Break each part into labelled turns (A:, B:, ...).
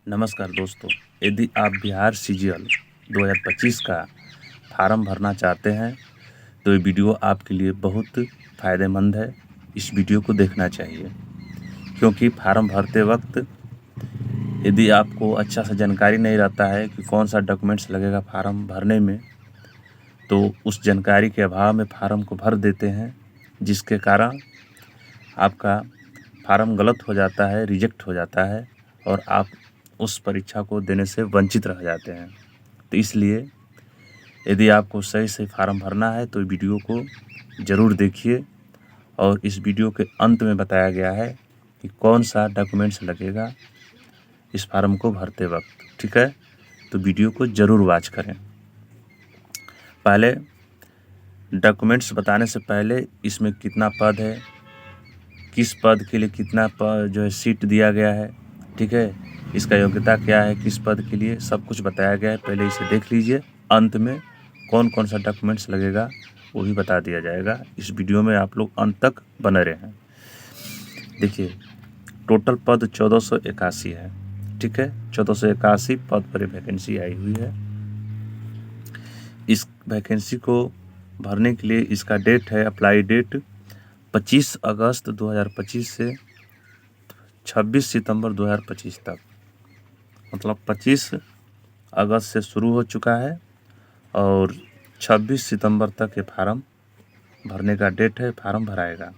A: नमस्कार दोस्तों, यदि आप बिहार सीजीएल 2025 का फार्म भरना चाहते हैं तो ये वीडियो आपके लिए बहुत फ़ायदेमंद है। इस वीडियो को देखना चाहिए क्योंकि फार्म भरते वक्त यदि आपको अच्छा सा जानकारी नहीं रहता है कि कौन सा डॉक्यूमेंट्स लगेगा फार्म भरने में, तो उस जानकारी के अभाव में फार्म को भर देते हैं, जिसके कारण आपका फार्म गलत हो जाता है, रिजेक्ट हो जाता है और आप उस परीक्षा को देने से वंचित रह जाते हैं। तो इसलिए यदि आपको सही से फार्म भरना है तो वीडियो को ज़रूर देखिए और इस वीडियो के अंत में बताया गया है कि कौन सा डॉक्यूमेंट्स लगेगा इस फार्म को भरते वक्त। ठीक है, तो वीडियो को ज़रूर वॉच करें। पहले डॉक्यूमेंट्स बताने से पहले इसमें कितना पद है, किस पद के लिए कितना जो है सीट दिया गया है, ठीक है, इसका योग्यता क्या है, किस पद के लिए, सब कुछ बताया गया है। पहले इसे देख लीजिए। अंत में कौन कौन सा डॉक्यूमेंट्स लगेगा वो भी बता दिया जाएगा। इस वीडियो में आप लोग अंत तक बने रहें। देखिए, टोटल पद 1481 है। ठीक है, 1481 पद पर वैकेंसी आई हुई है। इस वैकेंसी को भरने के लिए इसका डेट है, अप्लाई डेट 25 अगस्त 2025 से 26 सितंबर 2025 तक, मतलब 25 अगस्त से शुरू हो चुका है और 26 सितंबर तक ये फार्म भरने का डेट है। फार्म भराएगा।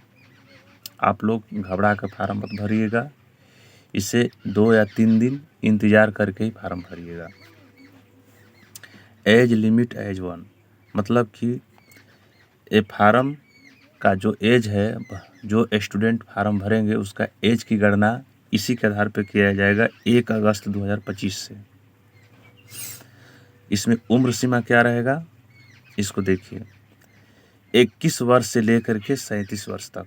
A: आप लोग घबरा कर फार्म मत भरिएगा, इसे 2 या 3 दिन इंतज़ार करके ही फार्म भरिएगा। एज लिमिट एज 1, मतलब कि ये फार्म का जो एज है, जो स्टूडेंट फार्म भरेंगे उसका एज की गणना इसी के आधार पर किया जाएगा 1 अगस्त 2025 से। इसमें उम्र सीमा क्या रहेगा, इसको देखिए, 21 वर्ष से लेकर के 37 वर्ष तक।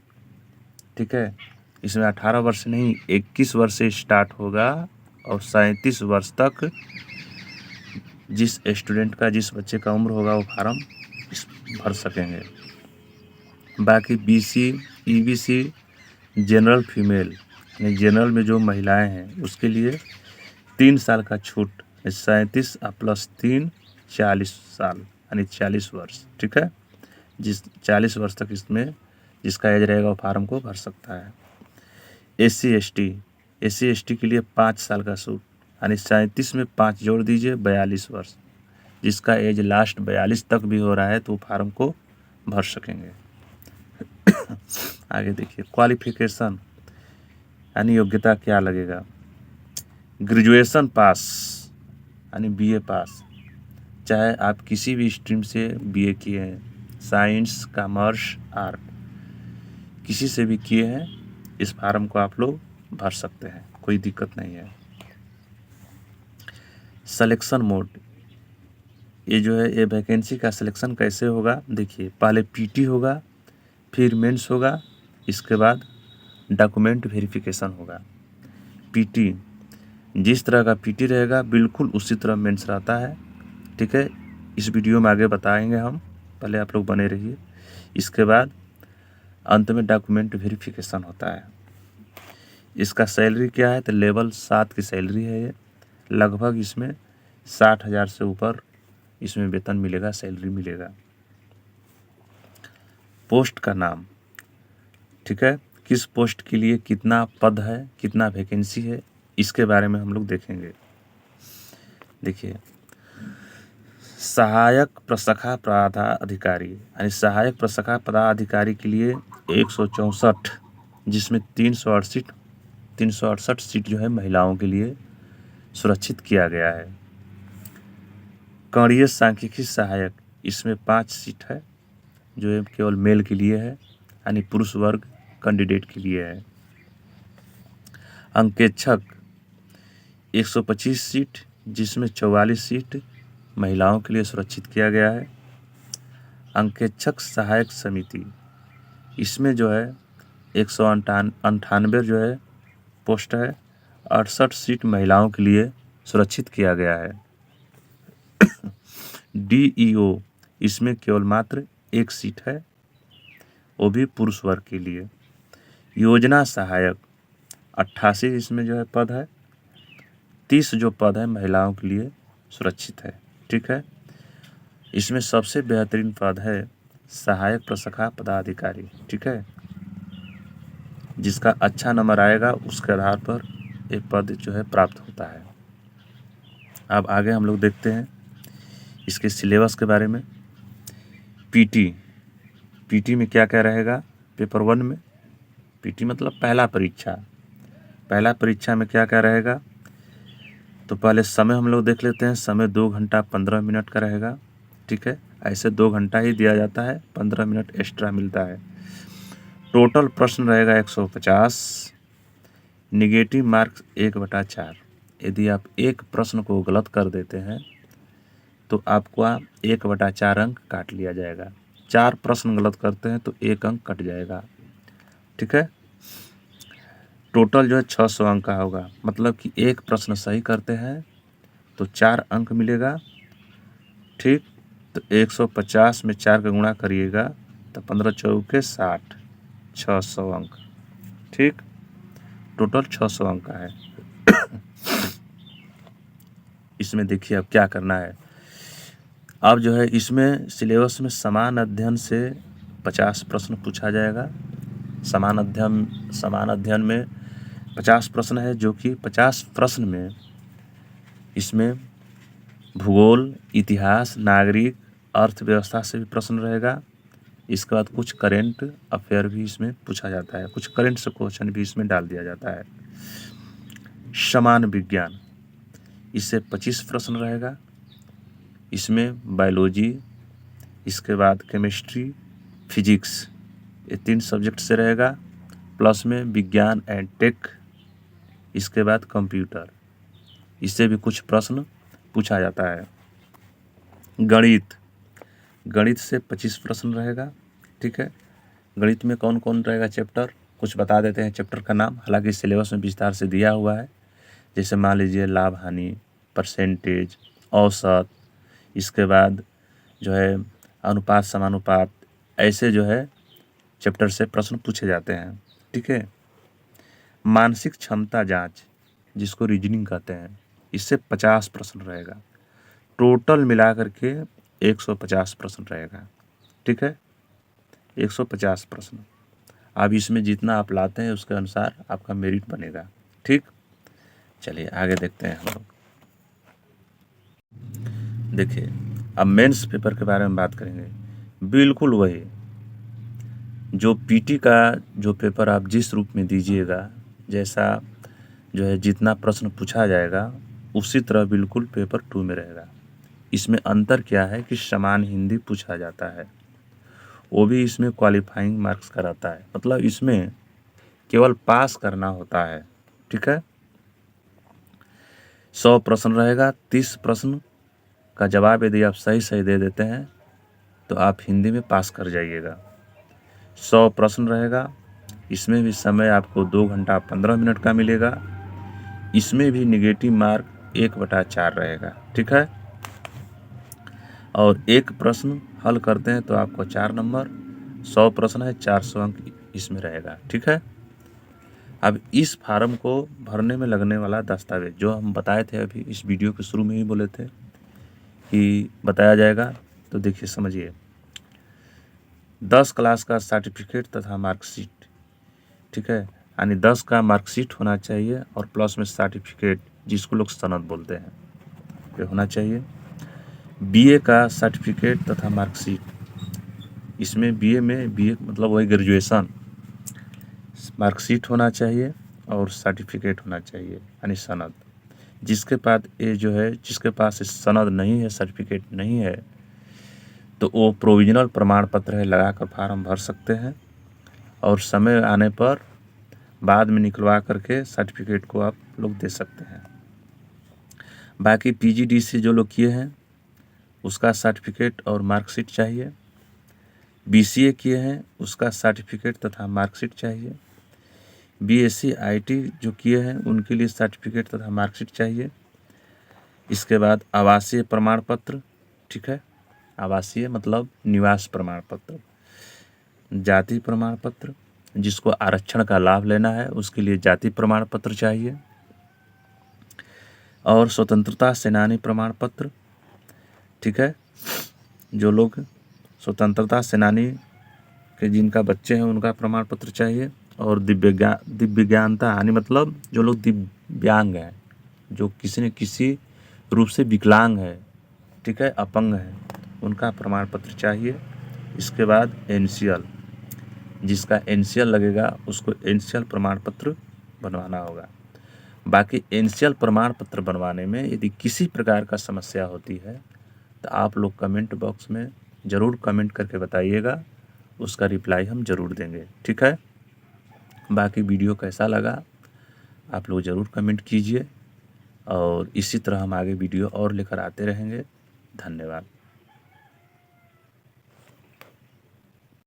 A: ठीक है, इसमें 18 वर्ष नहीं, 21 वर्ष से स्टार्ट होगा और 37 वर्ष तक जिस स्टूडेंट का, जिस बच्चे का उम्र होगा वो फार्म भर सकेंगे। बाकी बीसी, ईबीसी, जनरल फीमेल, यानी जनरल में जो महिलाएं हैं उसके लिए 3 साल का छूट, 37 प्लस 3 40 साल, यानी 40 वर्ष। ठीक है, जिस 40 वर्ष तक इसमें जिसका एज रहेगा वो फार्म को भर सकता है। एससी एसटी के लिए 5 साल का छूट, यानी 37 में 5 जोड़ दीजिए 42 वर्ष। जिसका एज लास्ट 42 तक भी हो रहा है तो वो फार्म को भर सकेंगे। आगे देखिए, क्वालिफिकेशन यानी योग्यता क्या लगेगा। ग्रेजुएशन पास यानी बीए पास, चाहे आप किसी भी स्ट्रीम से बीए किए हैं, साइंस, कॉमर्स, आर्ट, किसी से भी किए हैं, इस फार्म को आप लोग भर सकते हैं, कोई दिक्कत नहीं है। सिलेक्शन मोड, ये जो है ये वैकेंसी का सिलेक्शन कैसे होगा, देखिए, पहले पीटी होगा, फिर मेंस होगा, इसके बाद डॉक्यूमेंट वेरिफिकेशन होगा। पीटी, जिस तरह का पीटी रहेगा बिल्कुल उसी तरह मेंस रहता है। ठीक है, इस वीडियो में आगे बताएंगे हम, पहले आप लोग बने रहिए। इसके बाद अंत में डॉक्यूमेंट वेरिफिकेशन होता है। इसका सैलरी क्या है, तो लेवल 7 की सैलरी है ये। लगभग इसमें 60,000 से ऊपर इसमें वेतन मिलेगा, सैलरी मिलेगा। पोस्ट का नाम, ठीक है, किस पोस्ट के लिए कितना पद है, कितना वैकेंसी है, इसके बारे में हम लोग देखेंगे। देखिए, सहायक प्रशाखा पदाधिकारी, यानी सहायक प्रशाखा पदाधिकारी के लिए 164, जिसमें 368 सीट जो है महिलाओं के लिए सुरक्षित किया गया है। कणीय सांख्यिकी सहायक, इसमें 5 सीट है जो केवल मेल के लिए है, यानी पुरुष वर्ग कैंडिडेट के लिए है। अंकेक्षक 125 सीट, जिसमें 44 सीट महिलाओं के लिए सुरक्षित किया गया है। अंकेक्षक सहायक समिति, इसमें जो है 198 जो है पोस्ट है, 68 सीट महिलाओं के लिए सुरक्षित किया गया है। डीईओ, इसमें केवल मात्र 1 सीट है, वो भी पुरुष वर्ग के लिए। योजना सहायक 88 इसमें जो है पद है, 30 जो पद है महिलाओं के लिए सुरक्षित है। ठीक है, इसमें सबसे बेहतरीन पद है सहायक प्रशाखा पदाधिकारी। ठीक है, जिसका अच्छा नंबर आएगा उसके आधार पर एक पद जो है प्राप्त होता है। अब आगे हम लोग देखते हैं इसके सिलेबस के बारे में। पीटी में क्या क्या रहेगा पेपर 1 में। पीटी मतलब पहला परीक्षा में क्या क्या रहेगा, तो पहले समय हम लोग देख लेते हैं। समय 2 घंटा 15 मिनट का रहेगा। ठीक है, ऐसे 2 घंटा ही दिया जाता है, 15 मिनट एक्स्ट्रा मिलता है। टोटल प्रश्न रहेगा 150। Negative marks 1/4। यदि आप एक प्रश्न को गलत कर देते हैं तो आपको 1/4 अंक काट लिया जाएगा। 4 प्रश्न गलत करते हैं तो 1 अंक कट जाएगा। ठीक है, टोटल जो है 600 अंक का होगा। मतलब कि एक प्रश्न सही करते हैं तो 4 अंक मिलेगा। ठीक, तो 150 में 4 का गुणा करिएगा तो 15 चौके 60, 600 अंक। ठीक, टोटल 600 अंक का है। इसमें देखिए अब क्या करना है। अब जो है इसमें सिलेबस में समान अध्ययन से 50 प्रश्न पूछा जाएगा। समान अध्ययन में 50 प्रश्न है, जो कि 50 प्रश्न में इसमें भूगोल, इतिहास, नागरिक, अर्थव्यवस्था से भी प्रश्न रहेगा। इसके बाद कुछ करेंट अफेयर भी इसमें पूछा जाता है, कुछ करेंट से क्वेश्चन भी इसमें डाल दिया जाता है। समान विज्ञान, इससे 25 प्रश्न रहेगा। इसमें बायोलॉजी, इसके बाद केमिस्ट्री, फिजिक्स, ये 3 सब्जेक्ट से रहेगा। प्लस में विज्ञान एंड टेक, इसके बाद कंप्यूटर, इससे भी कुछ प्रश्न पूछा जाता है। गणित से 25 प्रश्न रहेगा। ठीक है, गणित में कौन कौन रहेगा चैप्टर, कुछ बता देते हैं चैप्टर का नाम। हालांकि सिलेबस में विस्तार से दिया हुआ है। जैसे मान लीजिए लाभ हानि, परसेंटेज, औसत, इसके बाद जो है अनुपात समानुपात, ऐसे जो है चैप्टर से प्रश्न पूछे जाते हैं। ठीक है, मानसिक क्षमता जांच, जिसको रीजनिंग कहते हैं, इससे 50 प्रश्न रहेगा। टोटल मिला करके 150 प्रश्न रहेगा। ठीक है, 150 प्रश्न। अब इसमें जितना आप लाते हैं उसके अनुसार आपका मेरिट बनेगा। ठीक, चलिए आगे देखते हैं हम लोग। देखिए अब मेंस पेपर के बारे में बात करेंगे। बिल्कुल वही जो पीटी का जो पेपर आप जिस रूप में दीजिएगा, जैसा जो है जितना प्रश्न पूछा जाएगा उसी तरह बिल्कुल पेपर 2 में रहेगा। इसमें अंतर क्या है कि समान हिंदी पूछा जाता है, वो भी इसमें क्वालिफाइंग मार्क्स का रहता है। मतलब इसमें केवल पास करना होता है। ठीक है, 100 प्रश्न रहेगा। 30 प्रश्न का जवाब यदि आप सही दे देते हैं तो आप हिंदी में पास कर जाइएगा। 100 प्रश्न रहेगा। इसमें भी समय आपको 2 घंटा 15 मिनट का मिलेगा। इसमें भी निगेटिव मार्क 1/4 रहेगा। ठीक है, और एक प्रश्न हल करते हैं तो आपको 4 नंबर, 100 प्रश्न है, 400 अंक इसमें रहेगा। ठीक है, अब इस फार्म को भरने में लगने वाला दस्तावेज जो हम बताए थे, अभी इस वीडियो के शुरू में ही बोले थे कि बताया जाएगा, तो देखिए समझिए। 10 क्लास का सर्टिफिकेट तथा मार्कशीट। ठीक है, यानी 10 का मार्कशीट होना चाहिए और प्लस में सर्टिफिकेट, जिसको लोग सनद बोलते हैं, ये होना चाहिए। बीए का सर्टिफिकेट तथा मार्कशीट, इसमें बीए मतलब वही ग्रेजुएशन, मार्कशीट होना चाहिए और सर्टिफिकेट होना चाहिए यानी सनद। जिसके पास सनद नहीं है, सर्टिफिकेट नहीं है, तो वो प्रोविजनल प्रमाण पत्र है लगाकर फार्म भर सकते हैं और समय आने पर बाद में निकलवा करके सर्टिफिकेट को आप लोग दे सकते हैं। बाकी पीजीडीसी जो लोग किए हैं उसका सर्टिफिकेट और मार्कशीट चाहिए। बीसीए किए हैं उसका सर्टिफिकेट तथा मार्कशीट चाहिए। बीएससी आईटी जो किए हैं उनके लिए सर्टिफिकेट तथा मार्कशीट चाहिए। इसके बाद आवासीय प्रमाण पत्र। ठीक है, आवासीय मतलब निवास प्रमाण पत्र। जाति प्रमाण पत्र, जिसको आरक्षण का लाभ लेना है उसके लिए जाति प्रमाण पत्र चाहिए। और स्वतंत्रता सेनानी प्रमाण पत्र, ठीक है, जो लोग स्वतंत्रता सेनानी के जिनका बच्चे हैं उनका प्रमाण पत्र चाहिए। और दिव्यांगता यानी मतलब जो लोग दिव्यांग हैं, जो किसी न किसी रूप से विकलांग है, ठीक है, अपंग है, उनका प्रमाण पत्र चाहिए। इसके बाद एनसीएल, जिसका एनसीएल लगेगा उसको एनसीएल प्रमाण पत्र बनवाना होगा। बाकी एनसीएल प्रमाण पत्र बनवाने में यदि किसी प्रकार का समस्या होती है तो आप लोग कमेंट बॉक्स में ज़रूर कमेंट करके बताइएगा, उसका रिप्लाई हम ज़रूर देंगे, ठीक है। बाकी वीडियो कैसा लगा आप लोग ज़रूर कमेंट कीजिए और इसी तरह हम आगे वीडियो और लेकर आते रहेंगे। धन्यवाद।